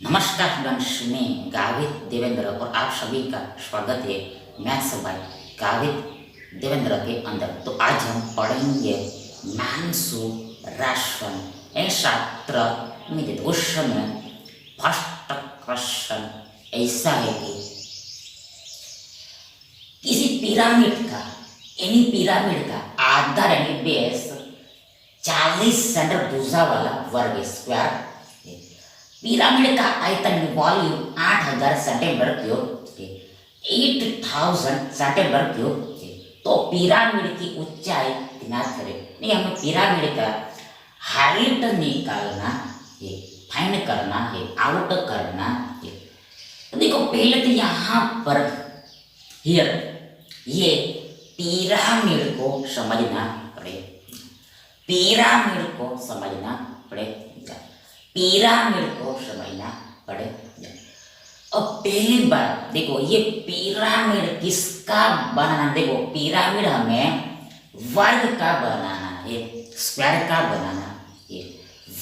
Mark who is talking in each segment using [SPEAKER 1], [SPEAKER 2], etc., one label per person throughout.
[SPEAKER 1] नमस्कार फ्रेंड्स, मैं गावित देवेंद्र और आप सभी का स्वागत है मैथ्स बाय गावित देवेंद्र के अंदर। तो आज हम पढ़ेंगे मेंसुरेशन ए छात्र में उसमें फर्स्ट क्वेश्चन ऐसा है कि किसी पिरामिड का आधार यानी बेस 40 सेंटर भुजा वाला वर्ग स्क्वायर है। पिरामिड का आयतन वॉल्यूम 8000 सेंटीमीटर क्यूब है, 8000 सेंटीमीटर क्यूब है। तो पिरामिड की ऊंचाई ज्ञात करें। नहीं, हमें पिरामिड का हाइट निकालना है, फाइंड करना है, आउट करना है। तो देखो, पहले तो यहाँ पर हियर ये पिरामिड को समझना पड़ेगा, पिरामिड को समझना पड़ेगा, पिरामिड को समझना पड़ेगा। अब पहली बात देखो, ये पिरामिड किसका बनाना, देखो पिरामिड हमें वर्ग का बनाना है, स्क्वायर का बनाना है,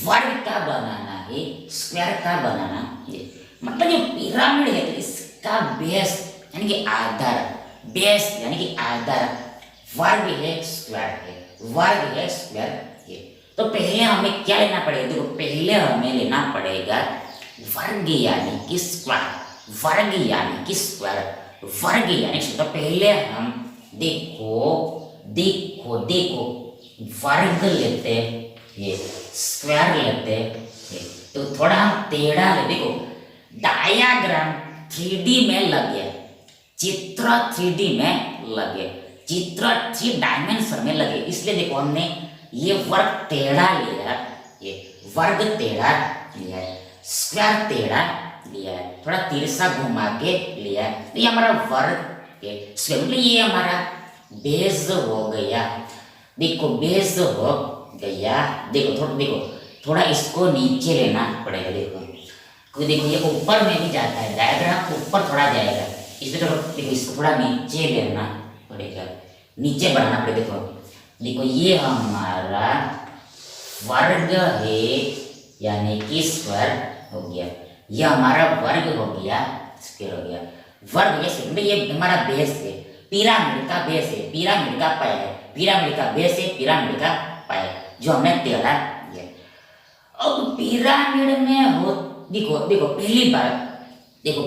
[SPEAKER 1] वर्ग का बनाना है, स्क्वायर का बनाना है। मतलब ये पिरामिड है तो इसका बेस यानी कि आधार, बेस यानी कि आधार वर्ग है, स्क्वायर है, वर्ग है, स्क्वायर है। तो पहले हमें क्या लेना पड़ेगा, देखो पहले हमें लेना पड़ेगा वर्ग यानी कि स्क्वायर, वर्ग यानी कि स्क्वायर, वर्ग यानी। तो पहले हम देखो देखो देखो वर्ग लेते हैं, स्क्वायर लेते हैं। तो थोड़ा हम टेढ़ा ले, देखो डायाग्राम 3D में लगे, चित्र 3D में लगे, चित्र 3 डायमेंशन में लगे, इसलिए देखो हमने ये वर्ग टेढ़ा लिया, ये वर्ग टेढ़ा लिया है, स्क्वायर टेढ़ा लिया है, थोड़ा तिरछा घुमा के लिया है। तो ये हमारा वर्ग है, स्क्वायर मतलब ये हमारा बेस हो गया। देखो बेस हो गया, देखो थोड़ा इसको नीचे लेना पड़ेगा। देखो ये ऊपर में भी जाता है, डायग्राम ऊपर थोड़ा जाएगा, इसलिए देखो इसको थोड़ा नीचे लेना पड़ेगा, नीचे बढ़ाना पड़ेगा। देखो ये हमारा वर्ग है यानी कि स्क्वायर हो गया, ये हमारा वर्ग हो गया, स्क्वायर हो गया, वर्ग ये हमारा बेस है, पिरामिड का बेस है, पिरामिड का पाया है, पिरामिड का बेस है, पिरामिड का पाया जो हमने टेढ़ा किया। अब पिरामिड में हो, देखो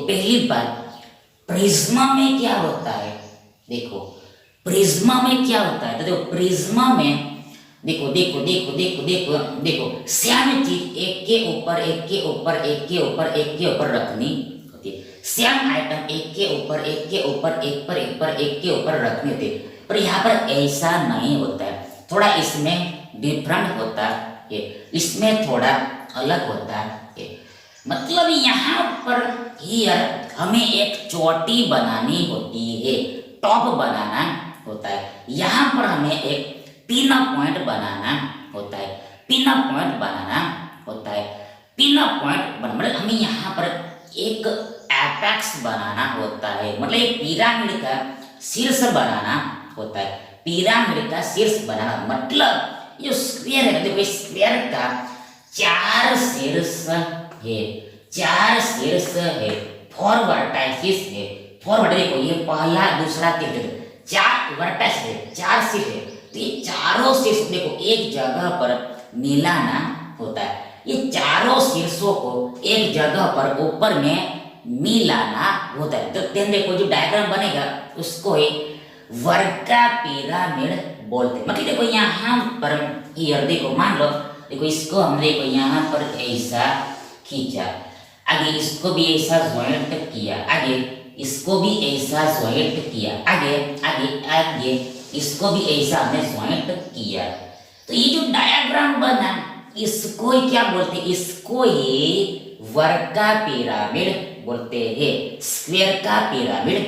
[SPEAKER 1] पहली बात प्रिज्मा में क्या होता है, देखो प्रिज्मा में क्या होता है। तो देखो प्रिज्मा में देखो सेम चीज एक के ऊपर एक के ऊपर एक के ऊपर एक के ऊपर रखनी होती है, सेम आइटम एक के ऊपर एक के ऊपर एक पर एक के ऊपर रखनी होती है। पर यहाँ पर ऐसा नहीं होता है, थोड़ा इसमें डिफरेंट होता है, इसमें थोड़ा अलग होता है। मतलब यहाँ पर हियर हमें एक चोटी बनानी होती है, टॉप बनाना होता है, यहाँ पर हमें एक पिन पॉइंट बनाना होता है, पिन पॉइंट बनाना होता है, पिन पॉइंट मतलब हमें यहाँ पर एक एपेक्स बनाना होता है, मतलब एक पिरामिड का शीर्ष बनाना होता है, पिरामिड का शीर्ष बनाना मतलब ये स्क्वायर है, देखो स्क्वायर का 4 शीर्ष है, 4 शीर्ष है, 4 वर्टाइसिस है, 4 वर्टाइसिस, देखो ये पहला दूसरा तीसरा 4 वर्टेक्स है, 4 शीर्ष है। तो ये चारों शीर्ष देखो एक जगह पर मिलाना होता है, ये चारों शीर्षों को एक जगह पर ऊपर में मिलाना होता है। तो देखो जो डायग्राम बनेगा उसको ही वर्ग का पिरामिड बोलते हैं। मतलब देखो यहाँ पर हियर देखो मान लो, देखो इसको हम देखो यहाँ पर ऐसा खींचा, आगे इसको भी ऐसा ज्वाइंट किया, आगे इसको भी ऐसा ज्वाइंट किया, आगे इसको भी ऐसा हमने ज्वाइंट किया। तो ये जो डायग्राम बना इसको ही क्या बोलते हैं, इसको ही वर्ग का पिरामिड बोलते हैं, स्क्वायर का पिरामिड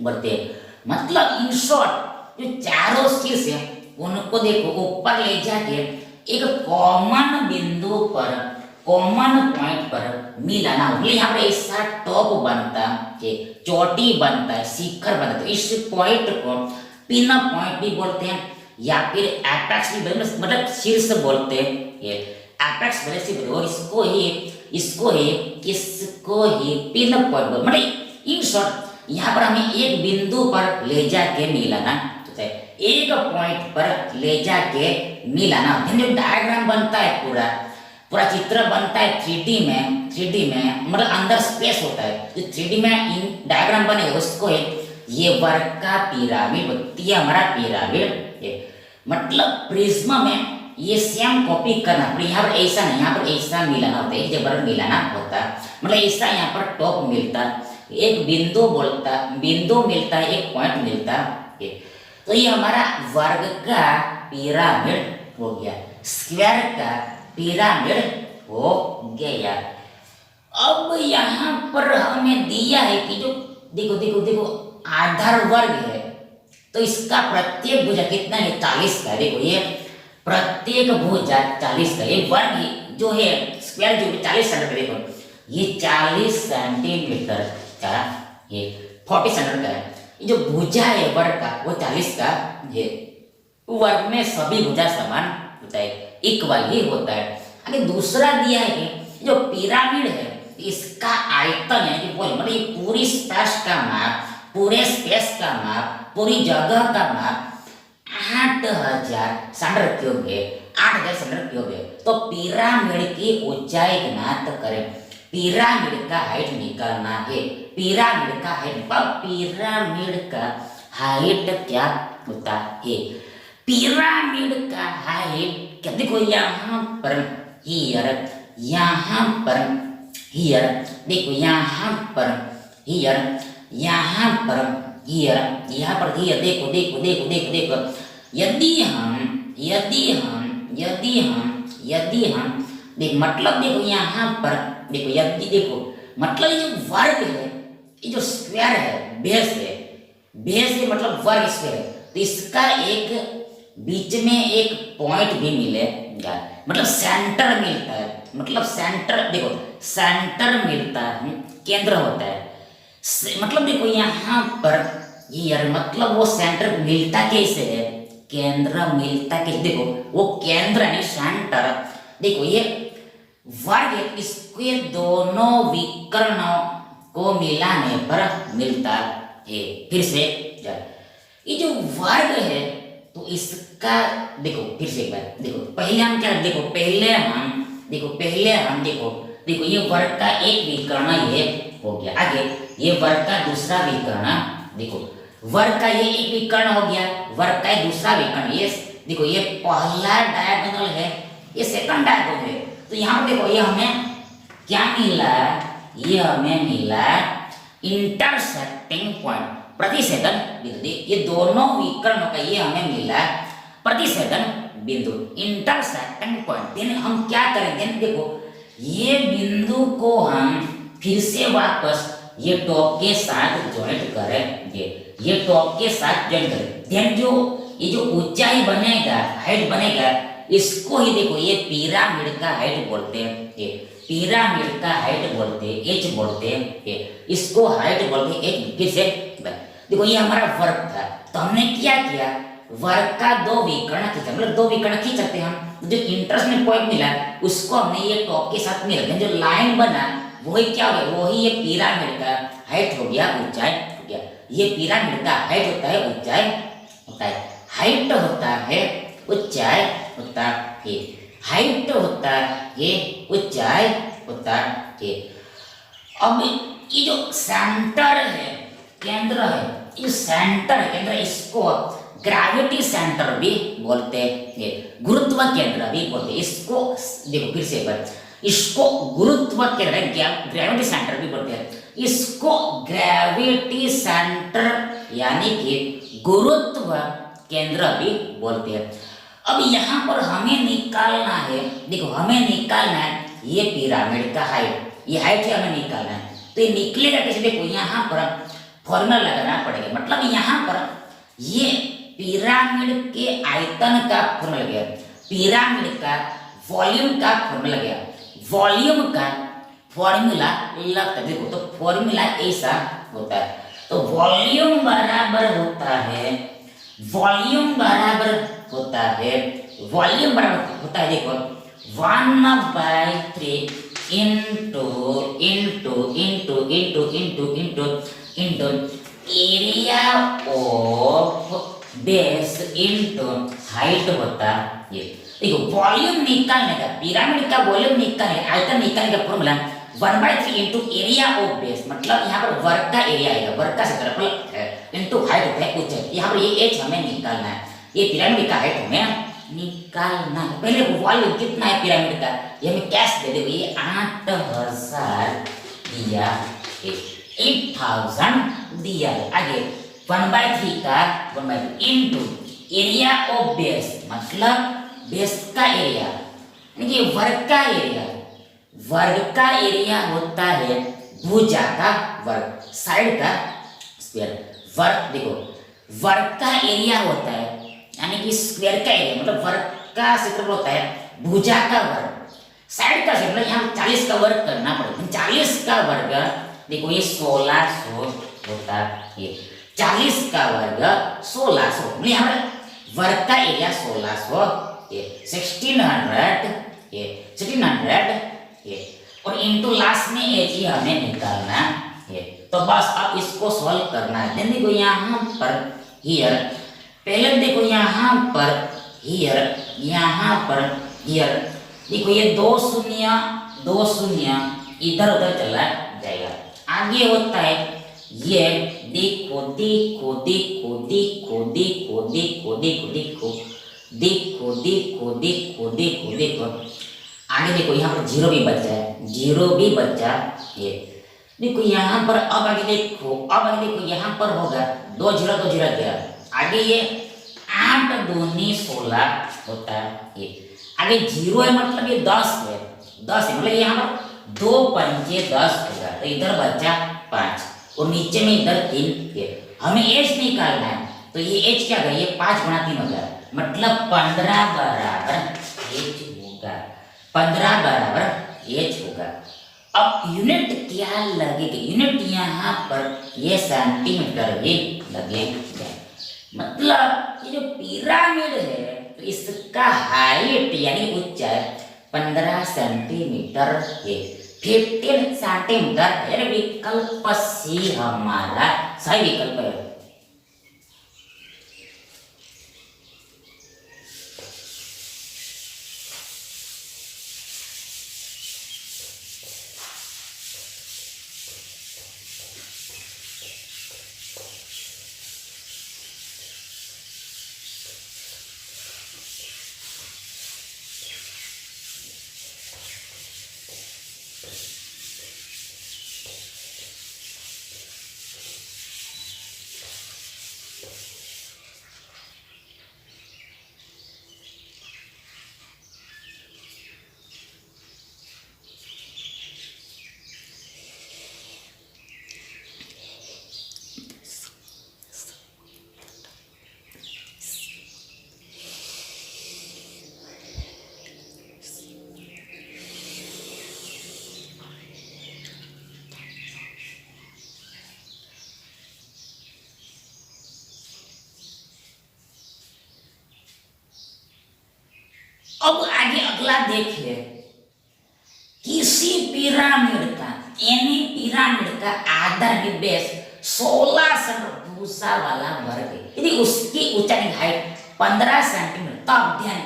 [SPEAKER 1] बोलते हैं। मतलब इन शॉर्ट जो चारों शीर्ष है उनको देखो ऊपर ले जाके एक कॉमन बिंदु पर, कॉमन पॉइंट पर मिलाना हो, यहाँ पर ऐसा टॉप बनता है, चोटी बनता है, शिखर बनता है। इस पॉइंट को पिन पॉइंट भी बोलते हैं या फिर एपेक्स भी बोलते हैं, मतलब शीर्ष बोलते हैं। एपेक्स वेलोसिटी बोले और इसको ही पिन पॉइंट बोले। मतलब इन शॉर्ट यहाँ पर हमें एक बिंदु पर ले जाके मिलाना, तो एक पॉइंट पर ले जाके मिलाना। जो डायग्राम बनता है पूरा पूरा चित्र बनता है 3D में मतलब अंदर स्पेस होता है, जो 3D में इन डायग्राम बनेगा उसको ये वर्ग का पिरामिड बोलती है, हमारा पिरामिड। मतलब प्रिज्म में ये सेम कॉपी करना पड़े, यहाँ पर ऐसा नहीं, यहाँ पर ऐसा मिलाना होता है, जब मिलाना होता है मतलब ऐसा यहाँ पर टॉप मिलता, एक बिंदु मिलता है, एक पॉइंट मिलता है। तो ये हमारा वर्ग का पिरामिड हो गया, स्क्वायर का पिरामिड हो गया। अब यहाँ पर हमें दिया है कि जो देखो आधार वर्ग है, तो इसका प्रत्येक भुजा कितना है 40 का। देखो ये प्रत्येक भुजा 40 का, ये वर्ग जो है स्क्वायर जो 40 सेंटीमीटर, देखो ये 40 सेंटीमीटर का, ये 40 सेंटीमीटर का है। ये जो भुजा है वर्ग का वो 40 का है। वर्ग में सभी भुजा समान होता है, इक्वल ही होता है। आगे दूसरा दिया है कि जो पिरामिड है इसका आयतन है कि मतलब ये पूरी स्पेस का माप, पूरे स्पेस का माप, पूरी जगह का माप 8000 सेंटीमीटर क्यूब है, 8000 सेंटीमीटर क्यूब है। तो पिरामिड की ऊंचाई ज्ञात करें, पिरामिड का हाइट निकालना है, पिरामिड का हाइट क्या होता है? पिरामिड का हाइट क्या, देखो यहाँ पर हियर, देखो यहाँ पर हियर, देखो यदि हम देख मतलब देखो यहाँ पर देखो यदि देखो मतलब ये जो वर्ग है, ये जो स्क्वायर है, बेस है मतलब वर्ग स्क्वायर है, तो इसका एक बीच में एक पॉइंट भी मिलेगा, मतलब सेंटर मिलता है, मतलब सेंटर देखो सेंटर मिलता है, केंद्र होता है। मतलब देखो यहाँ पर ये मतलब वो सेंटर मिलता कैसे है, केंद्र मिलता कैसे, देखो वो केंद्र नहीं सेंटर। देखो ये वर्ग है, इसके दोनों विकर्णों को मिलाने पर मिलता है। फिर से ये जो वर्ग है तो इसका देखो फिर से एक बार देखो, पहले हम क्या देखो देखो ये वर्ग का एक विकर्ण ये हो गया। आगे ये वर्ग का दूसरा विकर्ण, देखो वर्ग का ये एक विकर्ण हो गया, वर्ग का दूसरा विकर्ण, ये देखो ये पहला डायगोनल है, ये सेकंड डायगोनल है। तो यहाँ पर देखो ये हमें क्या मिला, ये हमें मिला इंटरसेक्टिंग पॉइंट, प्रतिच्छेदन बिंदु। ये दोनों विकर्णों का ये हमें मिला प्रतिच्छेदन बिंदु, इंटरसेक्टिंग पॉइंट। देन हम क्या करेंगे, देखो ये बिंदु को हम फिर से वापस ये टॉप के साथ ज्वाइंट करेंगे, ये टॉप के साथ ज्वाइंट करेंगे। देन जो ये जो ऊंचाई बनेगा, हाइट बनेगा, इसको ही देखो ये पिरामिड का हाइट बोलते हैं, पिरामिड का हाइट बोलते हैं, एच बोलते हैं, इसको हाइट बोलते हैं एच। फिर से देखो ये हमारा वर्ग था, तो हमने क्या किया, वर्ग का दो विकर्ण खींचा, मतलब दो विकर्ण खींच सकते हैं हम। जो इंटरसेक्टिंग पॉइंट मिला उसको हमने ये टॉप के साथ मिला दिया, जो लाइन बना वही क्या हो गया, वही ये पिरामिड का हाइट हो गया, ऊंचाई हो गया। ये पिरामिड का हाइट होता है, ऊंचाई होता है, हाइट होता है, ऊंचाई होता है, हाइट होता है, ऊंचाई होता है। अब ये जो सेंटर है, केंद्र है, इस सेंटर केंद्र, इसको ग्रेविटी सेंटर भी बोलते हैं, गुरुत्व केंद्र भी बोलते हैं। इसको देखो फिर से एक बार, इसको गुरुत्व केंद्र ग्रेविटी सेंटर भी बोलते हैं, इसको ग्रेविटी सेंटर यानी कि गुरुत्व केंद्र भी बोलते हैं। अब यहाँ पर हमें निकालना है, देखो हमें निकालना है ये पिरामिड का हाइट, ये हाइट हमें निकालना है। तो ये निकलेगा कैसे, देखो यहाँ पर फॉर्मूला लगाना पड़ेगा, मतलब यहाँ पर ये पिरामिड के आयतन का फॉर्मूला गया, पिरामिड का वॉल्यूम का फॉर्मूला गया, वॉल्यूम का फॉर्मूला लगता है। देखो तो फॉर्मूला ऐसा होता है, तो वॉल्यूम बराबर होता है, वॉल्यूम बराबर होता है, देखो 1/3 into into area of base into height होता ये। देखो वॉल्यूम निकालने का, पिरामिड का वॉल्यूम निकालने का, आयतन निकालने का formula 1/3 into area of base, मतलब यहाँ पर वर्ग का एरिया आएगा, वर्ग का क्षेत्रफल इंटू हाइट होता है ऊंचाई। यहाँ पर ये एच हमें निकालना है, ये पिरामिड का हाइट हमें निकालना है। पहले वॉल्यूम कितना है पिरामिड का, ये हमें कैश दे दे, ये 8000 दिया, 8000 दिया। आगे 1/3 का 1/3 इंटू एरिया ऑफ बेस, मतलब बेस का एरिया, यानी वर्ग का एरिया। वर्ग का एरिया होता है भुजा का वर्ग, साइड का स्क्वायर। वर्ग देखो, वर्ग का एरिया होता है यानी कि स्क्वायर का एरिया, मतलब वर्ग का क्षेत्रफल होता है भुजा का वर्ग, साइड का क्षेत्रफल। यहाँ 40 का वर्ग करना पड़ेगा, 40 का वर्ग देखो ये 1600 होता है। ये 40 का वर्ग 1600, मतलब यहाँ पर वर्ग का एरिया 1600, ये 1600, ये 1600, ये और इनटू लास्ट में एच ही हमें निकालना है। तो बस अब इसको सॉल्व करना है। देखो यहाँ पर हियर, पहले देखो यहाँ पर हियर, यहाँ पर हियर, देखो ये 2 शून्य इधर उधर चला जाएगा। आगे होता है ये देखो देखो देखो देखो देखो देखो देखो देखो देखो देखो देखो देखो देखो, आगे देखो यहाँ पर 0 भी बचा है, 0 भी बचा। ये देखो यहाँ पर अब आगे देखो, अब आगे देखो यहाँ पर होगा 2 0 2 0 गया। आगे ये 8 दूनी 16 होता है। ये आगे 0 है मतलब ये 10 है, 10 है मतलब यहाँ पर 2 पंचे 10 होगा, तो इधर बचा 5 और नीचे में इधर 3 है। हमें एच निकालना है, तो ये एच क्या है, ये 5 गुणा 3 होगा, मतलब 15 बराबर एच होगा, 15 बराबर एच होगा। अब यूनिट क्या लगेगी, यूनिट यहाँ पर ये सेंटीमीटर ही लगेगा। मतलब ये जो पिरामिड है तो इसका हाइट यानी ऊंचाई 15 सेंटीमीटर है, 15 सेंटीमीटर। यानी विकल्प सी हमारा सही विकल्प है। अब आगे अगला देखिए, किसी पिरामिड का एनी पिरामिड का आधार बेस 16 सेंटीमीटर भूसा वाला वर्ग है, यदि उसकी ऊंचाई हाइट 15 सेंटीमीटर, तब ध्यान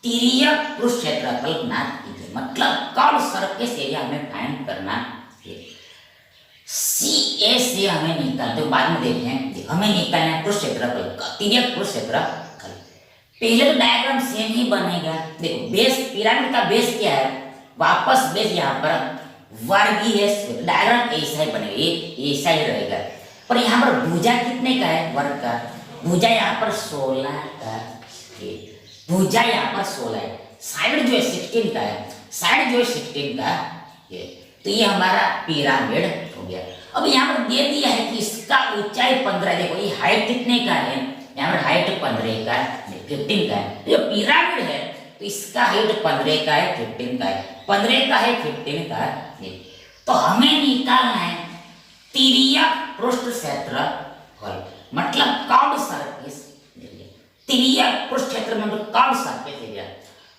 [SPEAKER 1] तिर्यक पृष्ठ क्षेत्रफल ज्ञात कीजिए। मतलब कर्व सरफेस एरिया हमें फाइंड करना है। सी ए से हमें निकालते तो बाद में देखें, हमें निकालना है पृष्ठ क्षेत्रफल, तिर्यक पृष्ठ क्षेत्रफल। पहले तो डायग्राम सेम ही बनेगा। देखो बेस, पिरामिड का बेस क्या है, वापस बेस यहाँ पर वर्ग ही है, डायग्राम ऐसा ही बनेगा, ये ऐसा ही रहेगा। पर यहाँ पर भुजा कितने का है, वर्ग का। भुजा यहाँ पर 16 का है, भुजा यहाँ पर 16 है, साइड जो है 16 का है, साइड जो है 16 का है। तो ये हमारा पिरामिड हो गया। अब यहाँ पर दे दिया है कि इसका ऊंचाई 15, देखो ये हाइट कितने का है, यहाँ पर हाइट 15 का, 15 का है। जो पिरामिड है तो इसका हाइट 15 का है, 15 का है, 15 का है, 15 का है। तो हमें निकालना है तिर्यक पृष्ठ क्षेत्रफल, मतलब कर्व्ड सरफेस एरिया। तिर्यक पृष्ठ क्षेत्र मतलब कर्व्ड सरफेस एरिया।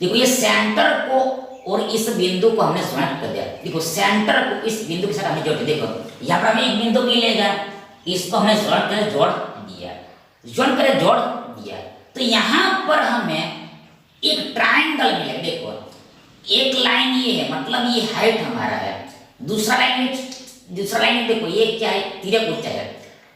[SPEAKER 1] देखो ये सेंटर को और इस बिंदु को हमने ज्वाइंट कर दिया। देखो सेंटर को इस बिंदु के साथ हमने जोड़ दिया। देखो यहाँ पर हमें एक बिंदु मिलेगा, इसको हमने ज्वाइंट कर जोड़ दिया, ज्वाइंट कर जोड़ दिया। तो यहाँ पर हमें एक ट्राइंगल मिलेगा। देखो एक लाइन ये है, मतलब ये हाइट हमारा है, दूसरा लाइन देखो ये क्या है, तिर्यक ऊंचाई है,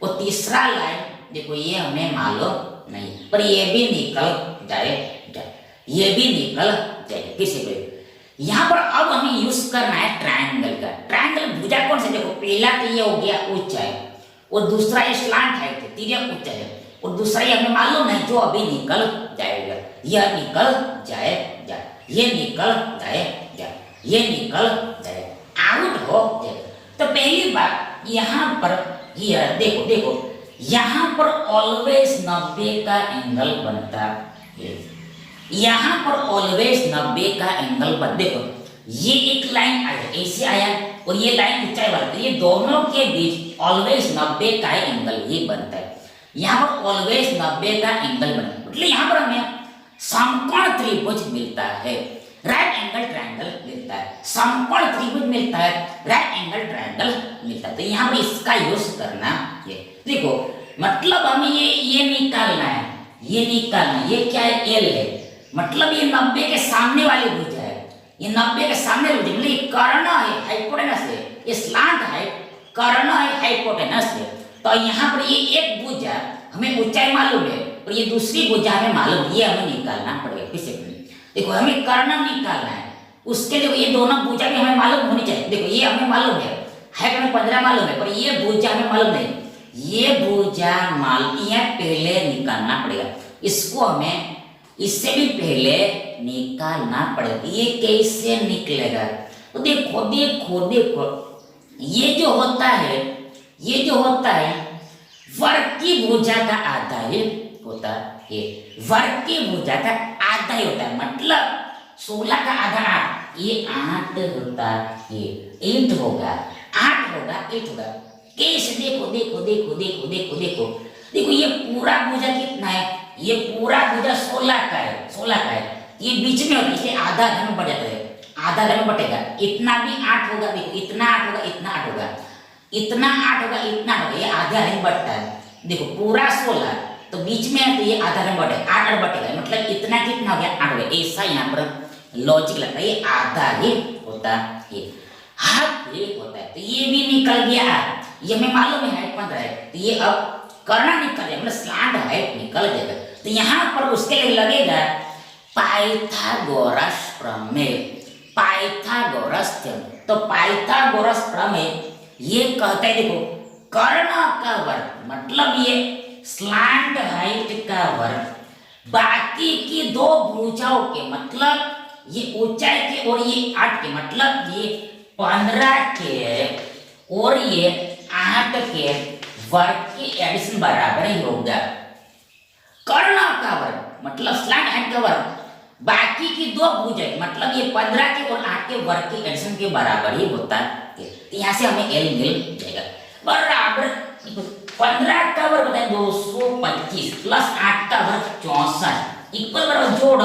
[SPEAKER 1] और तीसरा लाइन देखो ये हमें मालूम नहीं, पर ये भी निकल जाएगा, ये भी निकल जाएगा। किसी को यहाँ पर अब हमें यूज करना है ट्रायंगल का। ट्रायंगल भुजा कौन सा, देखो पहला तो ये हो गया ऊंचाई, और दूसरा ये स्लांट है, तिर्यक ऊंचाई है, और दूसरा ये हमें मालूम है जो अभी निकल जाएगा, यह निकल जाएगा, ये निकल जाएगा, ये निकल जाएगा, आउट हो जाएगा। तो पहली बात यहाँ पर ये देखो यहाँ पर ऑलवेज 90 का एंगल बनता है, यहाँ पर ऑलवेज 90 का एंगल बन। देखो ये एक लाइन आया, ऐसे आया, और ये लाइन ऊंचाई वाला, तो ये दोनों के बीच ऑलवेज 90 का एंगल ये बनता है। यहाँ पर ऑलवेज 90 का एंगल बनता है, मतलब यहाँ पर हमें समकोण त्रिभुज मिलता है, राइट एंगल ट्रायंगल मिलता है, समकोण त्रिभुज मिलता है, राइट एंगल ट्रायंगल मिलता है। तो यहाँ पर इसका यूज करना है। देखो मतलब हमें ये निकालना है, ये निकालना, ये क्या है, एल है, मतलब ये 90 के सामने वाली भुजा है, ये 90 के सामने वाली भुजा, मतलब ये कर्ण है, हाइपोटेनस है, ये स्लांट है, कर्ण है, हाइपोटेनस है। तो यहाँ पर ये एक भुजा हमें ऊंचाई मालूम है, और ये दूसरी भुजा हमें मालूम है, ये हमें निकालना पड़ेगा। किसी देखो हमें कर्ण निकालना है, उसके लिए ये दोनों भुजा भी हमें मालूम होनी चाहिए। देखो ये हमें मालूम है, हमें 15 मालूम है, पर ये भुजा हमें मालूम नहीं, ये भुजा ये पहले निकालना पड़ेगा, इसको हमें इससे भी पहले निकालना पड़ेगा। ये कैसे निकलेगा, तो देखो ये जो होता है, ये जो होता है वर्ग की भुजा का आधा ही होता है, वर्ग की भुजा का आधा ही होता है, मतलब 16 का आधा 8, ये 8 होता है, 8 होगा, 8 होगा, 8 होगा। कैसे, देखो ये पूरा भुजा कितना है, ये पूरा भुजा 16 का है, 16 का है, ये बीच में होता है, इसलिए आधा आधा में बढ़ जाता है, आधा आधा में बटेगा, इतना भी 8 होगा, देखो इतना 8 होगा, इतना 8 होगा, इतना 8 होगा, इतना होगा, ये आधा आधा में बढ़ता है। देखो पूरा 16 तो बीच में है, तो ये आधा में बढ़ेगा, 8 बढ़ेगा, मतलब इतना कितना हो गया, 8 हो गया। ऐसा यहाँ पर लॉजिक लगता है, ये आधा ही होता है, हाफ ही होता है। तो ये भी निकल गया, ये हमें मालूम है 15 है, तो ये अब करना निकल जाएगा, मतलब स्लांट हाइट निकल जाएगा। तो यहाँ पर उसके लिए लगेगा पाइथागोरस प्रमेय, पाइथागोरस थ्योरम। तो पाइथागोरस प्रमेय ये कहता है, देखो कर्ण का वर्ग मतलब ये स्लांट हाइट का वर्ग बाकी की दो भुजाओं के, मतलब ये ऊंचाई के और ये 8 के, मतलब ये 15 के और ये 8 के वर्ग की एडिशन बराबर ही होगा। कर्ण का वर्ग मतलब स्लांट हाइट का वर्ग बाकी की दो भुजाएं, मतलब ये 15 के और 8 के वर्ग की एडिशन के बराबर ही होता है। तो यहाँ से हमें एल मिल जाएगा, बराबर 15 का वर्ग बताए 225 प्लस 8 का वर्ग 64 इक्वल बराबर जोड़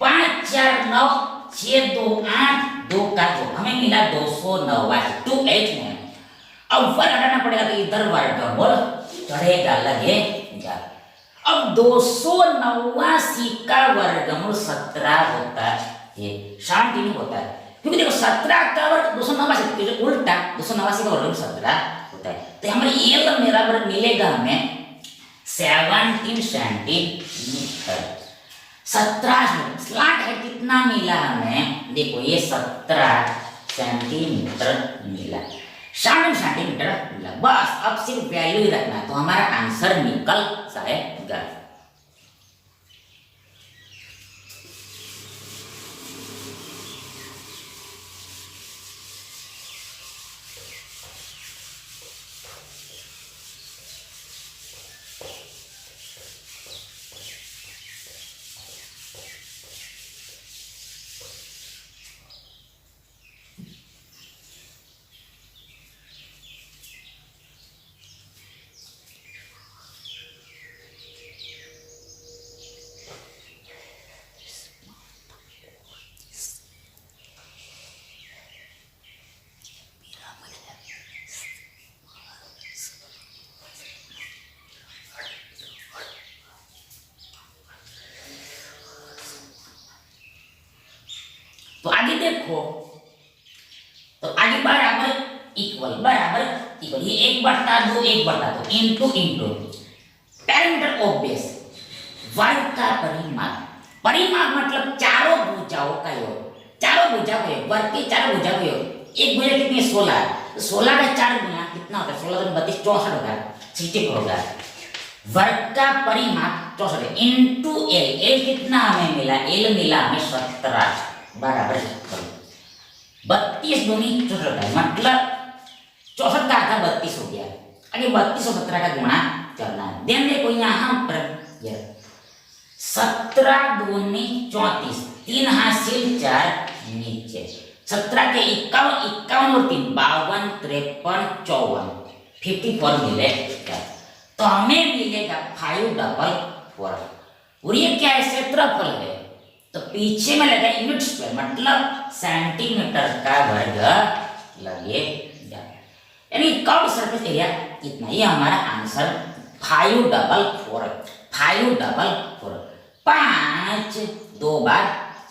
[SPEAKER 1] 5 4 9 6 2 8 2 का जोड़ हमें मिला 289 289। अब वर्ग हटाना पड़ेगा, तो इधर वर्गमूल चढ़ेगा, लगेगा। अब 289 का वर्गमूल 17 होता है, शांति नहीं होता है, क्योंकि देखो 17 का वर्ग 289 उल्टा 289 का वर्ग 17 होता है। तो हमारे ये मेरा वर्ग मिलेगा हमें 17 सेंटीमीटर। 17 स्लांट हाइट कितना मिला हमें, देखो ये 17 सेंटीमीटर मिला, 60 सेंटीमीटर मिला। बस अब सिर्फ वैल्यू ही रखना है, तो हमारा आंसर निकल जाएगा। लिखो तो आगे बराबर इक्वल ये 1/2 1/2 इंटू पैरामीटर ऑफ बेस वर्ग का परिमाप मतलब चारों भुजाओं का योग वर्ग की चारों भुजाओं का योग। एक भुजा कितनी 16 है तो 16 का 4 गुना कितना होता है 16 32 64 होगा 64 होगा। वर्ग का परिमाप 64 इंटू एल कितना हमें मिला एल मिला हमें 17 बराबर 32 दूनी 64 मतलब 64 का आधा 32 हो गया। आगे 32 और 17 का गुणा करना है। देन देखो यहाँ पर 17 दूनी 34 3 हासिल 4 नीचे 17 के 51 और 3 52 53 54 54 मिलेगा तो हमें मिलेगा 544 और ये क्या है क्षेत्रफल है तो पीछे में लगा यूनिट स्क्वायर मतलब सेंटीमीटर का वर्ग लगेगा यानी कर्व्ड सरफेस एरिया कितना ये हमारा आंसर 544 5 2 बार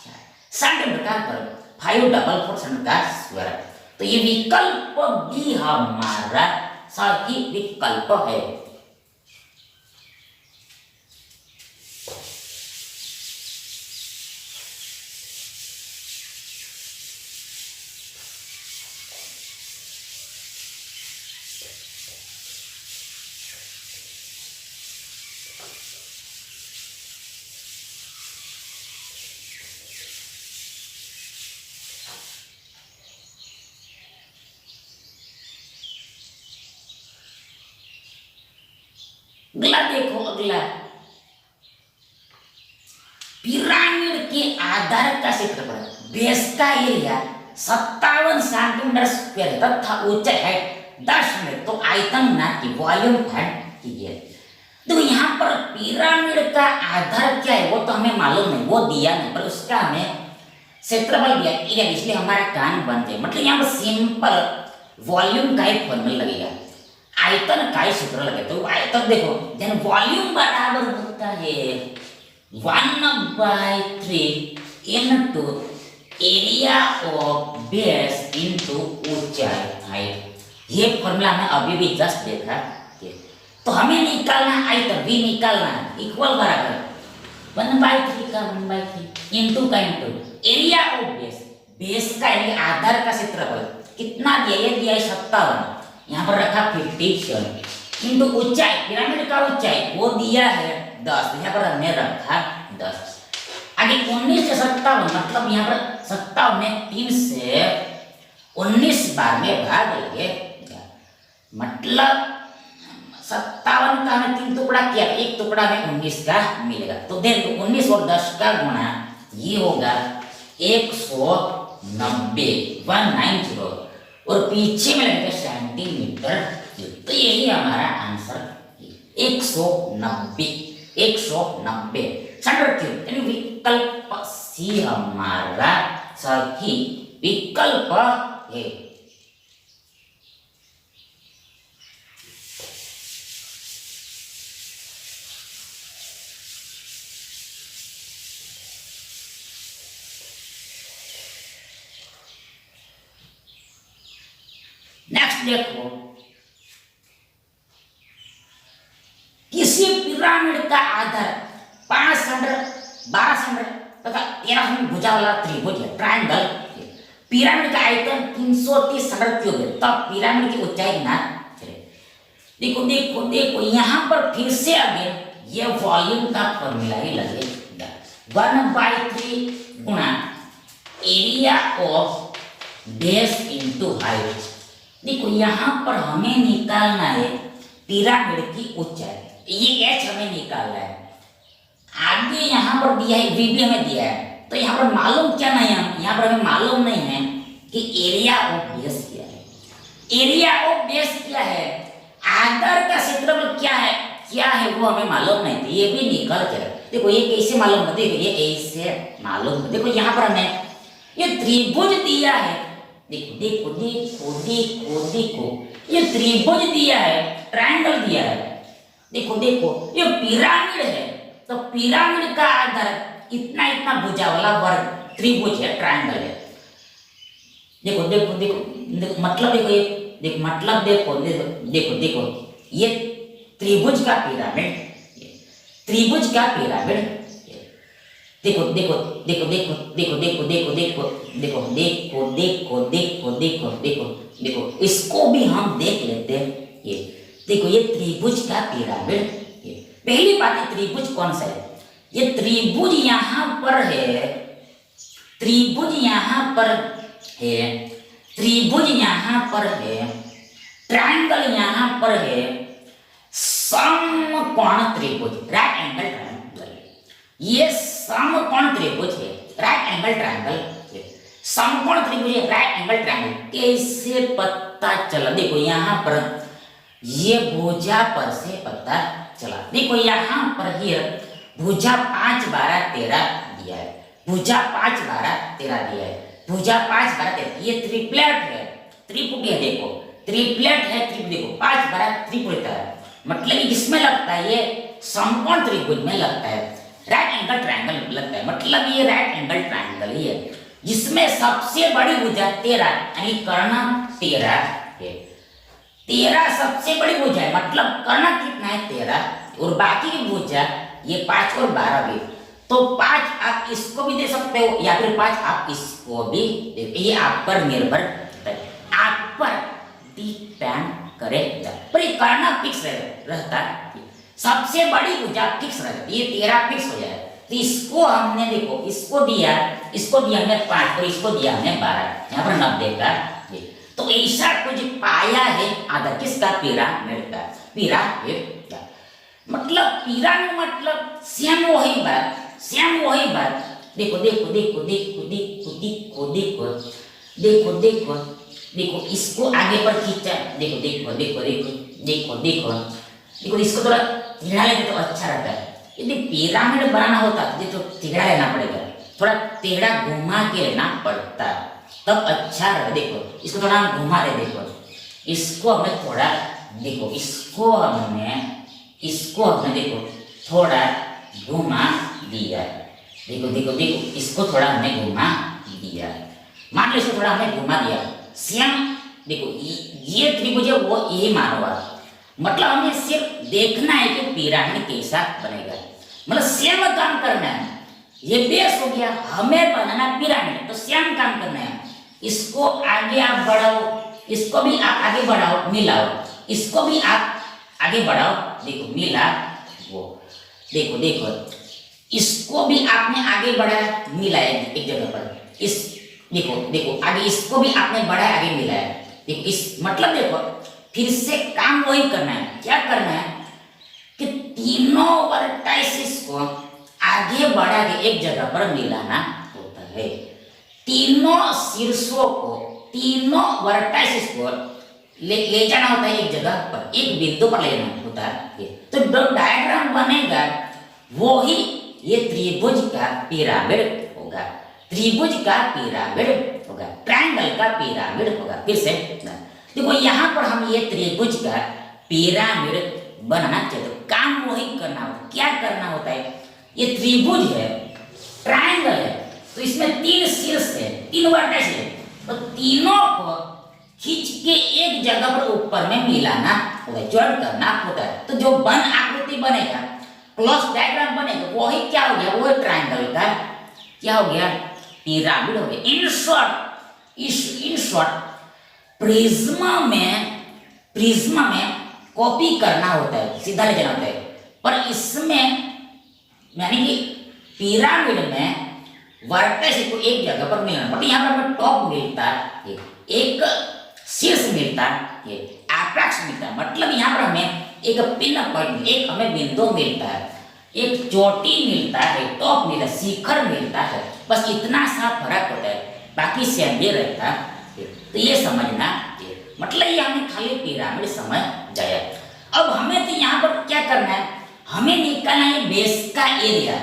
[SPEAKER 1] 4 सेंटीमीटर का वर्ग 544 सेंटीमीटर का स्क्वायर तो ये विकल्प भी हमारा सही विकल्प है। अगला देखो पिरामिड के आधार का क्षेत्रफल बेस का एरिया 57 सेंटीमीटर स्क्वायर तथा ऊंचाई है 10 मीटर तो आयतन ना कि वॉल्यूम फाइंड कीजिए। तो यहाँ पर पिरामिड का आधार क्या है वो तो हमें मालूम नहीं वो दिया नहीं पर उसका हमें क्षेत्रफल दिया एरिया इसलिए हमारा कान बनते मतलब यहाँ पर सिंपल वॉल्यूम का एक फॉर्मूला लगेगा आयतन का ही सूत्र लगे तो आयतन देखो जन वॉल्यूम बराबर होता है 1/3 into area of base into ऊंचाई हाइट। ये फॉर्मूला हमने अभी भी जस्ट देखा तो हमें निकालना आयतन भी निकालना है इक्वल बराबर 1/3 का 1/3 इनटू का इनटू एरिया ऑफ बेस का एरिया आधार का क्षेत्रफल कितना दिया ये दिया है 57 यहाँ पर रखा 57 इंटू ऊंचाई पिरामिड का ऊंचाई वो दिया है 10 यहाँ पर हमने रखा 10 आगे 19 से 57 मतलब यहाँ पर 57 में 3 से 19 बार में भाग लगे मतलब 57 का हमें 3 टुकड़ा किया एक टुकड़ा में 19 का मिलेगा तो देखो 19 और 10 का गुणा ये होगा 190 190 और पीछे में लगेगा सेंटीमीटर तो यही हमारा आंसर 190 सेंटीमीटर क्यूब यानी विकल्प सी हमारा सही विकल्प है। नेक्स्ट देखो किसी पिरामिड का आधार 5 सेंटीमीटर 12 सेंटीमीटर तथा 13 सेंटीमीटर भुजा वाला त्रिभुज है ट्रायंगल पिरामिड का आयतन 330 सेंटीमीटर क्यूब है तब पिरामिड की ऊंचाई ना देखो देखो देखो यहाँ पर फिर से अगेन ये वॉल्यूम का फॉर्मूला ही लगेगा 1/3 गुणा area of base into height. देखो यहाँ पर हमें निकालना है पिरामिड की ऊंचाई ये h हमें निकालना है आगे यहाँ पर दिया है v भी हमें दिया है तो यहाँ पर मालूम क्या नहीं है यहाँ पर हमें मालूम नहीं है कि एरिया ऑफ बेस क्या है एरिया ऑफ बेस क्या है आधार का क्षेत्रफल क्या है वो हमें मालूम नहीं थी ये भी निकल के देखो ये कैसे मालूम है देखो ये ऐसे मालूम है देखो यहाँ पर हमें ये त्रिभुज दिया है देखो देखो देखो देखो देखो ये त्रिभुज दिया है ट्रायंगल दिया है देखो देखो ये पिरामिड है तो पिरामिड का आधार इतना इतना भुजा वाला वर्ग त्रिभुज है ट्रायंगल है देखो देखो देखो देखो मतलब देखो ये देखो मतलब देखो देखो देखो देखो ये त्रिभुज का पिरामिड, त्रिभुज का पिरामिड। देखो देखो देखो देखो देखो देखो देखो देखो देखो देखो देखो देखो देखो देखो देखो इसको भी हम देख लेते हैं। ये देखो ये त्रिभुज का पिरामिड। ये पहली बात है त्रिभुज कौन सा है, ये त्रिभुज यहां पर है, त्रिभुज यहां पर है, त्रिभुज यहां पर है, ट्रायंगल यहां पर है, समकोण त्रिभुज राइट एंगल ट्रायंगल, ये समकोण त्रिभुज है राइट एंगल ट्रायंगल, समकोण त्रिभुज है राइट एंगल ट्रायंगल। कैसे पता चला, देखो यहां पर ये भुजा पर से पता चला। देखो यहां पर ये भुजा 5 12 13 दिया है, भुजा 5 12 13 दिया है, भुजा 5 12 13, ये ट्रिपलेट है, त्रिपुटी है, देखो ट्रिपलेट है, देखो 5 12 त्रिपुटी है, मतलब इसमें लगता है ये समकोण त्रिभुज में लगता है, राइट एंगल ट्रायंगल लगता है, मतलब ये राइट एंगल ट्रायंगल ही है, जिसमें सबसे बड़ी भुजा 13 यानी कर्ण 13 है, 13 सबसे बड़ी भुजा है, मतलब कर्ण कितना है 13, और बाकी की भुजा ये 5 और 12 भी, तो 5 आप इसको भी दे सकते हो या फिर 5 आप इसको भी दे, ये आप पर निर्भर करता है, आप पर डिपेंड करेगा, पर ये कर्ण फिक्स रहता है, सबसे बड़ी भुजा फिक्स रहती है, ये 13 फिक्स हो जाए, तो इसको हमने देखो इसको दिया हमने 5 और इसको दिया हमने 12, यहाँ पर 90 का, तो ऐसा कुछ पाया है आधा किसका, पिरामिड का, पिरामिड का मतलब पिरामिड मतलब सेम वही बात, सेम वही बात। देखो देखो देखो देखो देखो देखो देखो देखो देखो देखो इसको आगे पर खींचा, देखो देखो देखो देखो देखो देखो देखो इसको थोड़ा टेढ़ा लेते तो अच्छा रहता है, यदि पिरामिड बनाना होता तो टेढ़ा लेना पड़ेगा, थोड़ा टेढ़ा घुमा के लेना पड़ता तब अच्छा रहे। देखो इसको थोड़ा हम घुमा दे, देखो इसको हमने थोड़ा, देखो इसको हमने देखो थोड़ा घुमा दिया, देखो देखो देखो इसको थोड़ा हमने घुमा दिया, मान लो इसको थोड़ा हमने घुमा दिया, सेम देखो ये त्रिभुज है वो ये मानो आप, मतलब हमें सिर्फ देखना है कि पिरामिड कैसा बनेगा, मतलब सेम काम करना है, ये बेस हो गया, हमें बनाना पिरामिड तो सेम काम करना है, इसको आगे आप बढ़ाओ, इसको भी आप आगे बढ़ाओ मिलाओ, इसको भी आप आगे बढ़ाओ, देखो मिला वो, देखो देखो इसको भी आपने आगे बढ़ाया मिलाया एक जगह पर, इस देखो देखो आगे इसको भी आपने बढ़ाया आगे मिलाया, देखो इस मतलब देखो फिर से काम वही करना है, क्या करना है कि तीनों वर्टाइसिस को आगे बढ़ा के एक जगह पर मिलाना होता है, तीनों शीर्षों को, तीनों वर्टाइसिस को ले जाना होता है एक जगह पर, एक बिंदु पर ले जाना होता है, तो जो डायग्राम बनेगा वो ही ये त्रिभुज का पिरामिड होगा, त्रिभुज का पिरामिड होगा, ट्रायंगल का पिरामिड होगा। फिर से देखो यहाँ पर हम ये त्रिभुज का पिरामिड बनाना चाहिए, तो काम वही करना होता है, क्या करना होता है, ये त्रिभुज है, ट्रायंगल है, तो इसमें 3 शीर्ष है, 3 वर्टेक्स है, तो तीनों को खींच के एक जगह पर ऊपर में मिलाना होता है, ज्वाइन करना होता है, तो जो बन आकृति बनेगा, क्लोज डायग्राम बनेगा, वही क्या हो गया, वो ट्रायंगल का क्या हो गया, पिरामिड हो गया। इन शॉर्ट प्रिज्म में कॉपी करना होता है, सीधा ले जाना होता है, पर इसमें यानी कि पिरामिड में वर्टेक्स को एक जगह पर मिलाना, बट यहाँ पर हमें टॉप मिलता है, एक शीर्ष मिलता है, एपेक्स मिलता है, मतलब यहाँ पर हमें एक पिन पॉइंट, एक हमें बिंदु मिलता है, एक चोटी मिलता है, टॉप मिलता है, शिखर मिलता है, बस इतना सा फर्क होता है, बाकी सेम ये रहता है। तो ये समझना, मतलब ये हमें खाली पिरामिड समझ जाए। अब हमें तो यहाँ पर क्या करना है, हमें निकालना है बेस का एरिया,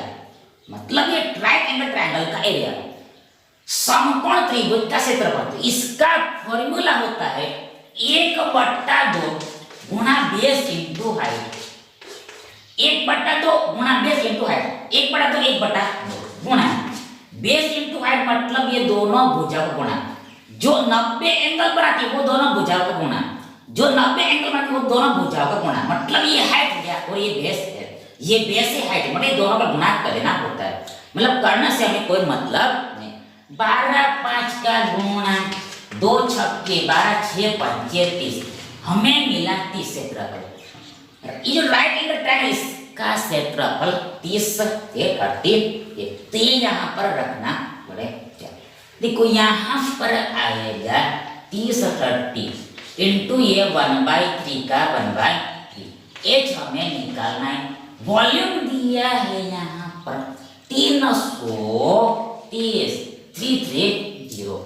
[SPEAKER 1] मतलब ये राइट एंगल ट्रायंगल का एरिया, समकोण त्रिभुज का क्षेत्रफल, इसका फॉर्मूला होता है 1/2 गुणा बेस इंटू हाइट, 1/2 गुणा बेस इंटू हाइट, 1/2 1/2 गुणा बेस इंटू हाइट, मतलब ये दोनों भुजा को गुणा, जो 90 एंगल पर आती है वो दोनों भुजाओं का गुणा, जो 90 एंगल पर आती है वो दोनों भुजाओं का गुणा, मतलब ये हाइट हो गया और ये बेस है, ये बेस है हाइट, मतलब ये दोनों का गुणा कर देना होता है, मतलब करने से हमें कोई मतलब नहीं। 12 5 का गुणा 2 छक्के 12 6 पंचे 30, हमें मिला 30 क्षेत्रफल। ये जो राइट एंगल ट्रायंगल इसका क्षेत्रफल 30 से 30, तो ये यहाँ पर रखना पड़ेगा। देखो यहाँ पर आएगा 30 30 इंटू ये 1/3 का 1/3, एच हमें निकालना है। वॉल्यूम दिया है यहाँ पर 330 330।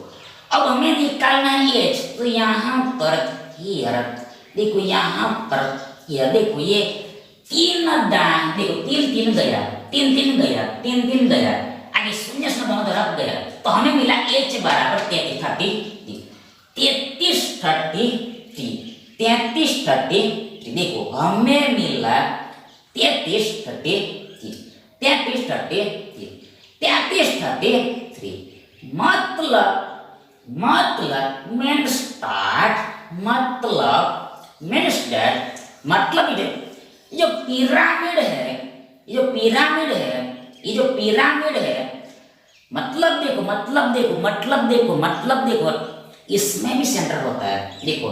[SPEAKER 1] अब हमें निकालना है एच, तो यहाँ पर देखो यहाँ पर देखो ये 3 दान, देखो 3 3 गया 3 3 गया 3 3 गया, आगे शून्य से दोनों तरफ गया, तो हमें मिला एच बराबर 33 30। देखो हमें मिला 33 33, मतलब मेन स्टार्ट, मतलब ये जो पिरामिड है, मतलब देखो इसमें भी सेंटर होता है। देखो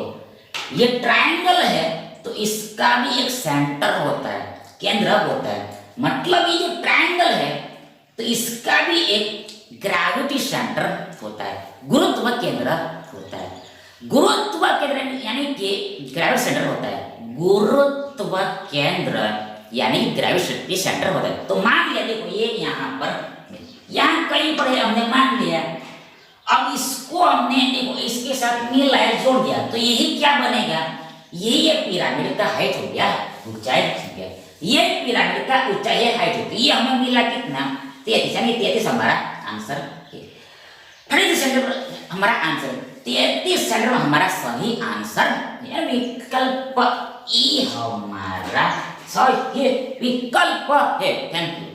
[SPEAKER 1] ये ट्रायंगल है तो इसका भी एक सेंटर होता है, केंद्र होता है, मतलब ये जो ट्रायंगल है तो इसका भी एक ग्रेविटी सेंटर होता है, गुरुत्व केंद्र होता है। गुरुत्व केंद्र यानी कि ग्रेविटी सेंटर होता है, गुरुत्व केंद्र यानी ग्रेविटी सेंटर होता है। तो मान लिया, देखो ये यहाँ कहीं पर हमने मान लिया, अब इसको हमने देखो इसके साथ मिलाया, जोड़ दिया, तो यही क्या बनेगा, ये पिरामिड का हाइट हो गया, ऊंचाई हो गया। ये पिरामिड का ऊंचाई हाइट हो गई, ये हमें मिला कितना 33, यानी 33 हमारा आंसर है। 33 सेंटीमीटर हमारा आंसर, 33 सेंटीमीटर हमारा सही आंसर, विकल्प ई हमारा सही विकल्प है। Thank you.